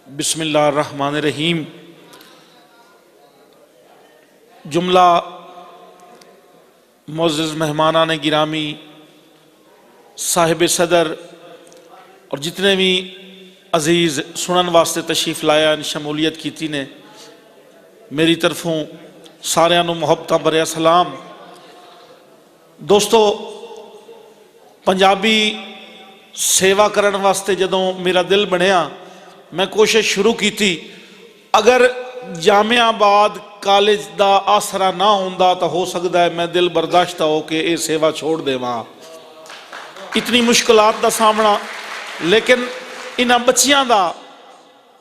बिस्मिल्लाहिर्रहमानिर्रहीम। जुमला मुअज़्ज़ज़ मेहमानान गिरामी, साहिब सदर और जितने भी अजीज़ सुनन वास्ते तशरीफ़ लाया शमूलियत की ने, मेरी तरफों सारिਆਂ ਨੂੰ ਮੁਹੱਬਤਾਂ ਭਰਿਆ सलाम। दोस्तों, पंजाबी सेवा करने वास्ते जदों मेरा दिल बनया, मैं कोशिश शुरू की थी। अगर जामियाबाद कॉलेज का आसरा ना होंदा तो हो सकता है मैं दिल बर्दाश्त हो के ये सेवा छोड़ देवां। इतनी मुश्किलात का सामना, लेकिन इन्हां बच्चियां दा,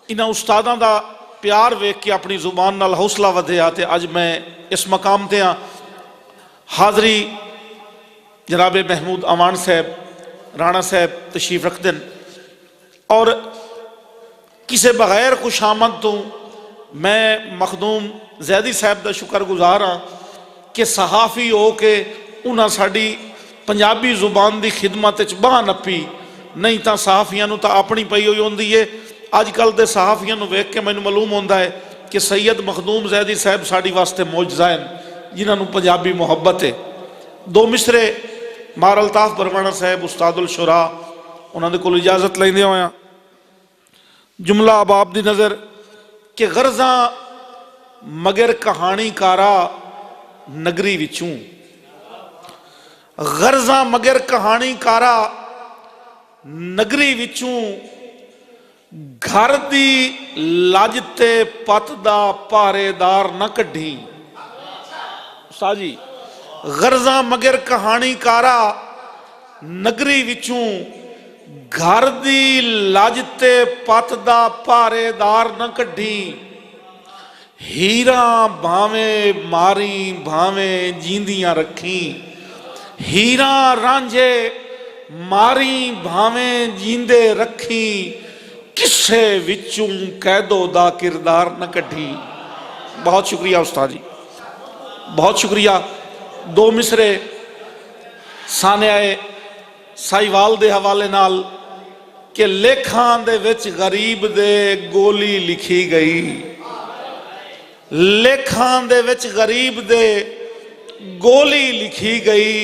इन्हां उस्तादां दा प्यार वेख के अपनी जुबान नाल हौसला वधिया ते अज मैं इस मकाम ते हाँ। हाज़री जनाबे महमूद अवान साहब राणा साहब तशरीफ रखते हैं और किसी बगैर खुशामद तो मैं मखदूम जैदी साहब का शुक्रगुजार हाँ कि सहाफ़ी हो के उन्हें साड़ी पंजाबी जुबान की खिदमत बाह नपी, नहीं तो सहाफ़ियां तो अपनी पई हुई होंदी है। अजकल के सहाफ़ियां वेख के मैनू मालूम होता है कि सैयद मखदूम जैदी साहब साड़ी वास्ते मौजज़ा हैं, जिन्होंने पंजाबी मुहब्बत है। दो मिसरे मार अल्ताफ बरवाना साहब उस्तादुल शुरा, उन्होंने कोल इजाजत लेंदे होया जुमला अबाब दी नज़र कि गर्जा मगर कहानीकारा नगरी विचों, गर्जा मगर कहानीकारा नगरी विचों, घर दी लजते पत दा पारेदार न कढ़ी। साजी गर्जा मगर कहानीकारा नगरी विचों, घर दी लजते पत दा पारेदार न कढ़ी। हीरा भावें मारी भावें जींदियां रखी, हीरा रांझे मारी भावें जींदे रखी। किस्से विचों कैदो दा किरदार न कढ़ी। बहुत शुक्रिया उस्ताद जी, बहुत शुक्रिया। दो मिसरे सानियाए साहिवाल दे हवाले नाल कि लेखां दे विच गरीब दे गोली लिखी गई, लेखां दे विच गरीब दे गोली लिखी गई।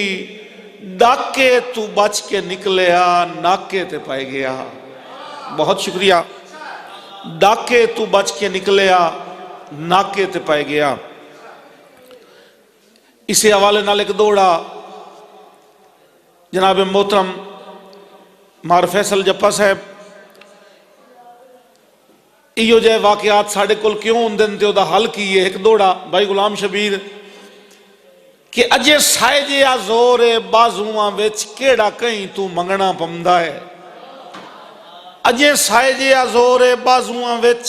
डाके तू बच के निकलिया, नाके ते पाई गया। बहुत शुक्रिया। डाके तू बच के निकलिया, नाके ते पाई गया। इस हवाले नाल एक दौड़ा जनाब मोहतरम मार फैसल जप्पा साहब, इहो जे वाकयात साढ़े कोल क्यों होंदे ने ते ओदा हल की है। एक दौड़ा भाई गुलाम शबीर कि अजे साइजे आ जोर बाजुआं विच केड़ा कहीं तू मंगना पौंदा है। अजे साइजे आ जोर बाजुआं विच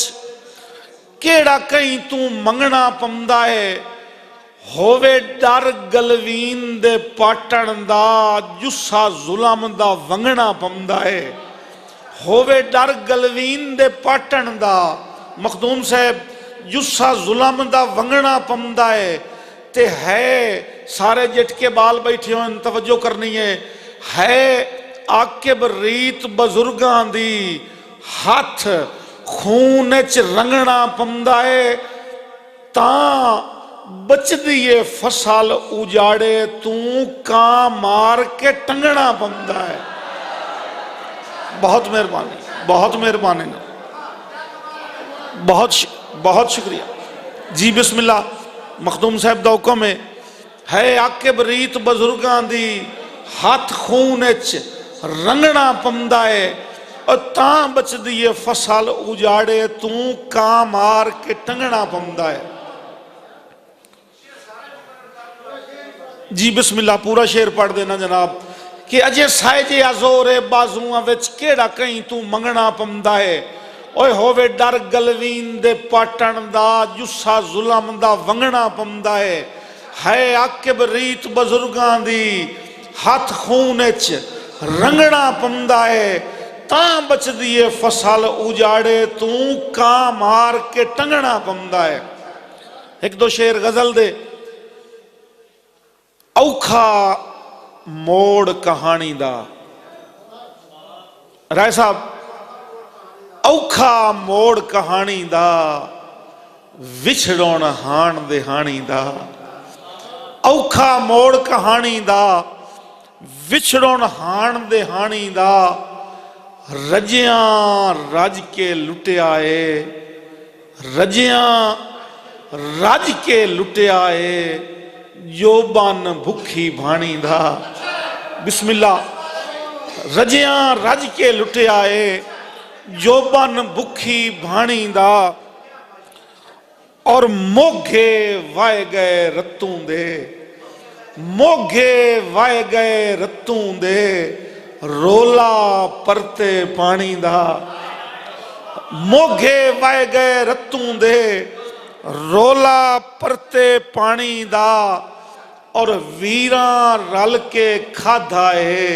केड़ा कहीं तू मंगना पौंदा है। होवे डर गलवीन दे पाटण दा, जुस्सा जुलम दा वंगना पौंदा है। होवे डर गलवीन दे पाटण दा, मखदूम साहब, जुस्सा जुलम दा वंगना पौंदा है। ते है सारे जिटके बाल बैठे हो, तवज्जो करनी है आकिब रीत बजुर्गां दी, हथ खून च रंगना पौंदा है। तां बचदी है फसल उजाड़े तू कां मार के टंगना पौंदा है। बहुत मेहरबानी, बहुत मेहरबानी, बहुत बहुत शुक्रिया जी। बिस्मिल्लाह। मखदूम साहब दा हुक्म है आकिब रीत बजुर्गां दी, हथ खून च रंगना पौंदा है। और तां बचदी है फसल उजाड़े तू कां मार के टंगना पौंदा है। जी बिस्मिल्लाह, पूरा शेर पढ़ देना जनाब कि अजे साइजे आजोरे बाजुआं विच केड़ा कहीं तू मंगना पौंदा है। ओए होवे डर गलवीन दे पाटण दा, जुस्सा जुलम दा वंगना पौंदा है आकिब रीत बजुर्गां दी, हथ खून च रंगना पौंदा है। तां बचदी है फसल उजाड़े तू कां मार के टंगना पौंदा है। एक दो शेर गजल दे। औखा मोड़ कहानी दा, राय साहब औखा मोड़ कहानी दा विछड़ोण हाण दे हाणी दा। औखा मोड़ कहानी दा विछड़ोण हाण दे हाणी दा। रजिया रज के लुटिया है, रजिया रज के लुटिया है, जोबन भुखी भाणी दा। बिस्मिल्लाह। रजिया रज के लुटिया है, जोबन भुखी भाणी दा। और मोघे वाए गए रतों दे, मोघे वाए गए रतों दे, रोला परते पानी दा। मोघे वाए गए रतों दे, रोला परते पानी दा। और वीरा रल के खाधा है,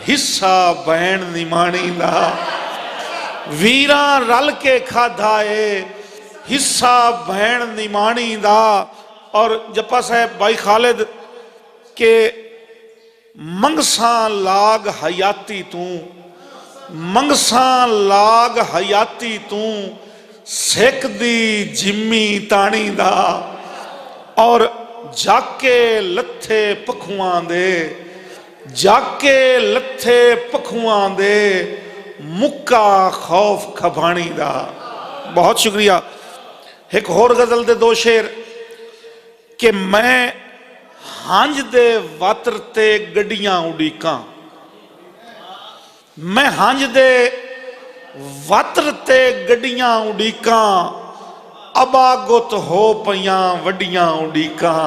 हिस्सा भैन निमाणी दा। वीरा रल के खाधा है, हिस्सा भैन निमाणी दा। और जप्पा साहब भाई खालिद के मंगसा लाग हयाती तू, मंगसा लाग हयाती तू, सिख दी जिम्मी ताणी दा। और जाके लथे पखुआं दे, जाके लथे पखुआं दे, मुक्का खौफ खबाणी दा। बहुत शुक्रिया। एक होर गजल दे दो शेर कि मैं हंज दे वातर ते गड्डियां उड़ीकां, मैं हंज दे वातर ते गड्डियां उड़ीकां, अबागुत हो पईयां वड्डियां उड़ीकां।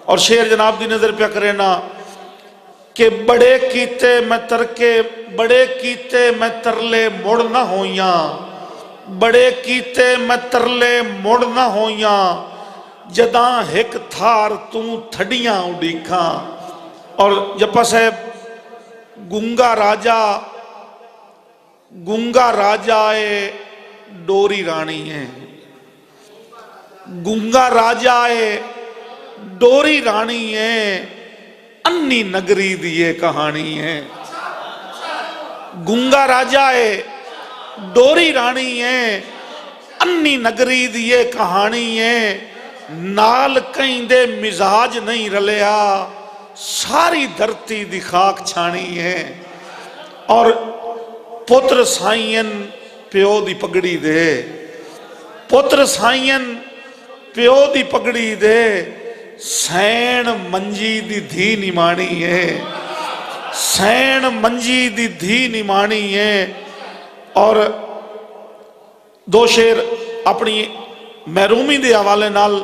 और शेर जनाब दी नजर प्या करे ना कि बड़े कीते मैं तरके, बड़े कीते मैं तरले मुड़ ना होइयां, बड़े कीते मैं तरले मुड़ ना होइयां, जदा हिक थार तू थड़ियां उड़ीकां। और जप्पा साहब गूंगा राजा, गूंगा राजा है डोरी रानी है, गूंगा राजा है डोरी रानी है, अन्नी नगरी दी ये कहानी है। गूंगा राजा है डोरी रानी है, अन्नी नगरी दी ये कहानी है। नाल कहीं दे मिजाज नहीं रलिया, सारी धरती दी खाक छानी है। और पुत्र साईयन प्यो दी पगड़ी दे, पुत्र साईयन प्यो दी पगड़ी दे, सैन मंजी दी धी निमाणी है, सैन मंजी दी धी निमाणी है। और दो शेर अपनी महरूमी दे हवाले नाल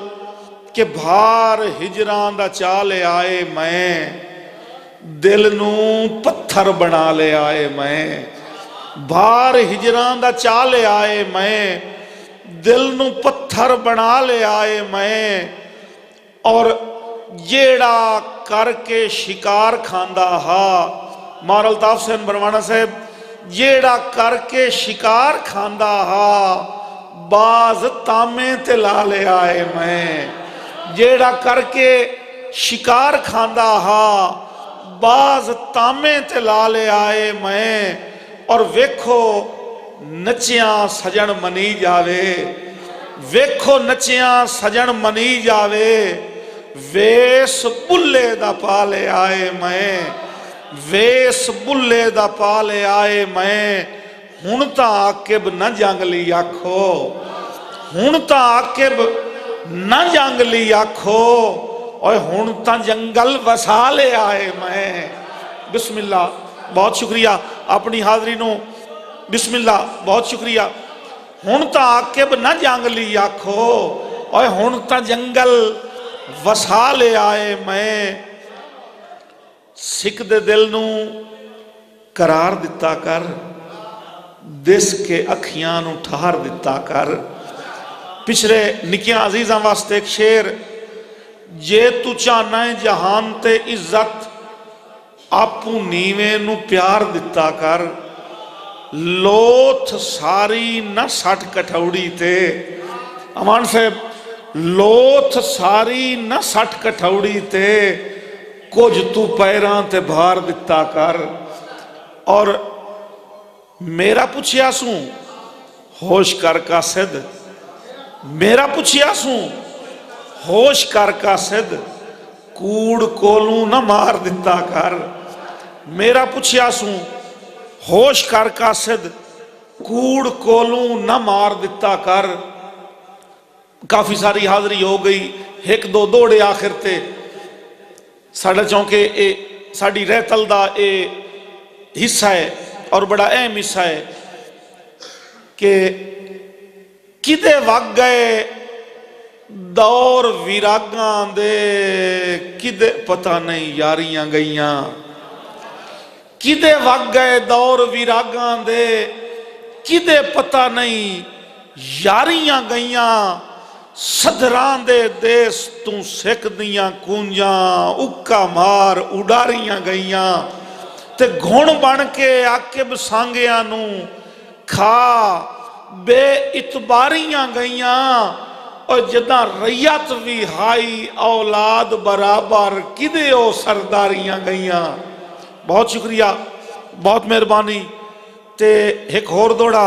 कि भार हिजरां दा चा ले आए मैं, दिल नू पत्थर बना ले आए मैं। भार हिजरां दा चा ले आए मैं, दिल नू पत्थर बना ले आए मैं। और जेड़ा करके शिकार खांदा हा, मौलाना अल्ताफ हुसैन बरवाना साहब, जेड़ा करके शिकार खांदा हा, बाज तामे ते ला ले आए मैं। जेड़ा करके शिकार खांदा हा, बाज तामे ते ला ले आए मैं। और वेखो नचिया सजन मनी जावे, वेखो नचिया सजन मनी जावे, वेस बुल्ले दा पाले आए मैं, वेस बुल्ले दा पाले आए मैं। हुण तां आकिब न जंगली आखो, हुण तां आकिब न जंगली आखो, और हुण तां जंगल वसा ले आए मैं। बिस्मिल्लाह। बहुत शुक्रिया अपनी हाजरी नू, बिस्मिल्लाह, बहुत शुक्रिया। हुण तां आकिब न जंगली आखो, और हुण तां जंगल वसा ले आए मैं। सिख दे दिल नू करार दिता कर, दिस के अखियां नू ठहार दिता कर। पिछले निकिया अजीजा वास्ते एक शेर, जे तू चाहना है जहान ते इज्जत, आपू नीवे नू प्यार दिता कर। लोथ सारी न सट कठौड़ी ते, अमान साहब, लोथ सारी न सट कठौड़ी ते, कुछ तू पैरां ते भार दिता कर। और मेरा पुछया सू होश कर कासिद मेरा पुछिया सू होश कर कासिद कूड़ कोलू न मार दिता कर मेरा पुछिया सू होश कर कासिद कूड़ कोलू न मार दिता कर। काफ़ी सारी हाज़री हो गई, एक दो दौड़े आखिर ते साढ़ा चौंके ये साड़ी रहतल दा ये हिस्सा है और बड़ा अहम हिस्सा है कि किदे वग गए दौर विरागां दे किदे पता नहीं यारियां गईयां किदे वग गए दौर विरागां दे किदे पता नहीं यारियां गईयां सदरां दे देस तू सिख दियां कूंजां उक्का मार उडारियां गईयां ते घुण बन के आकिब सांगियां नू खा बे इतबारियां गईयां और जदा रैयत भी हाई औलाद बराबर किदे ओ सरदारियां गईयां। बहुत शुक्रिया, बहुत मेहरबानी। ते एक होर दौड़ा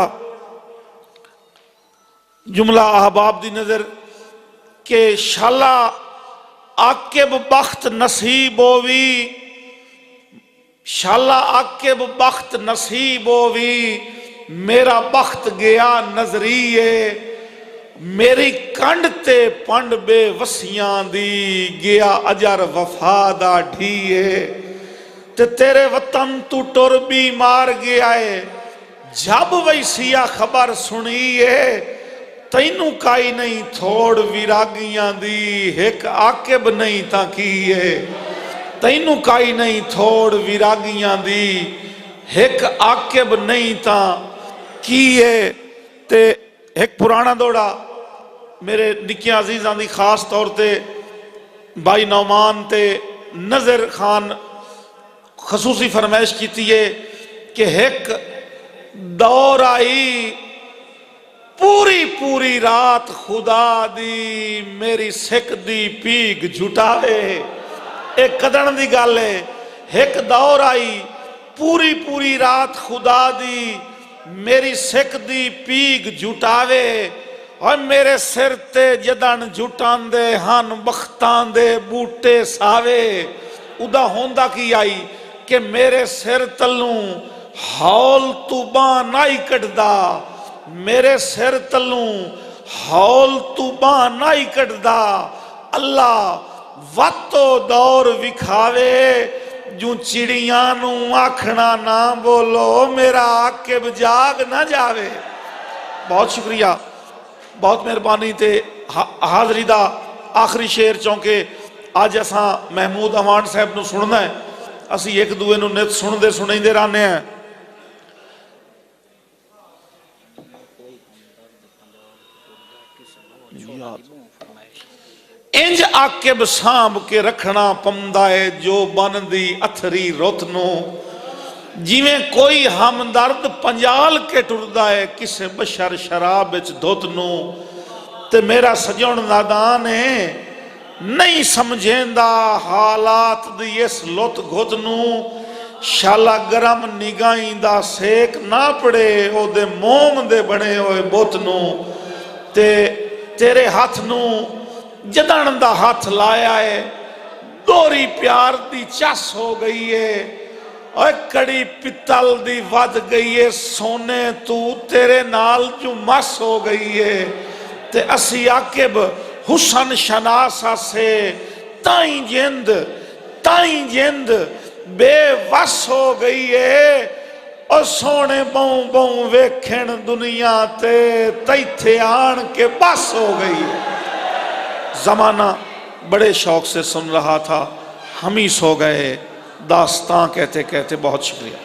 जुमला अहबाब दी नजर के शाला आकिब बख्त नसीब होवी शाला आकिब बख्त नसीब होवी मेरा बख्त गया नजरिए मेरी कंड ते पंड बेवसियां दी गया अजर वफा दा ढीए ते तेरे वतन तू टुर भी मार गया है जब वैसिया खबर सुनिए तैनू काई नहीं थोड़ विरागियां दी एक आकिब नहीं ता की है तैनू काई नहीं थोड़ विरागियां दी एक आकिब नहीं ता की है। ते एक पुराना दौड़ा मेरे निक्के अजीज़ां दी खास तौर ते भाई नौमान ते नज़र खान खसूसी फरमाइश की है कि एक दौर आई पूरी पूरी रात खुदा दी मेरी सिख दी पीग जुटावे एक कदन दी गल है। एक दौर आई पूरी पूरी रात खुदा दी मेरी सिख दी पीग जुटावे और मेरे सिर ते जदन जुटांदे हन बख्तां दे बूटे सावे उदा होंदा की आई कि मेरे सिर तलू हौल तू बां नाई कटदा मेरे सिर तलू हौल तू बां नाई कटदा अल्लाह वातो दौर विखावे जू चिड़ियां नू आखना ना बोलो मेरा आकिब जाग ना जावे। बहुत शुक्रिया, बहुत मेहरबानी। ते हाजरी दा आखिरी शेर चौंके अज असा महमूद अमान साहब नू सुनना है। असी एक दूए नू नित सुनते सुनते रहने हैं। इंज आकिब सांभ के रखना पौंदा है जो बनदी अथरी रुत नू जिवें कोई हमदर्द पंजाल के टुरदा है किसे बशर शराब विच धुत नू ते मेरा सजण नादान है नहीं समझेंदा हालात दी इस लुत घुत नू शाला गरम निगाही दा सेक ना पड़े ओदे मोम दे बने होए बुत नू ते तेरे हाथ नू जदन दा हाथ लाया है दोरी प्यार दी चस हो गई है और कड़ी पित्तल दी वध गई है सोने तू तेरे नाल जो मस हो गई है ते असी आकिब हुसन शनासा से ताई जिंद बेवस हो गई है और सोने बहु बहु वेखण दुनिया ते तैथे आन के बस हो गई है। जमाना बड़े शौक से सुन रहा था हम ही सो गए दास्तां कहते कहते। बहुत शुक्रिया।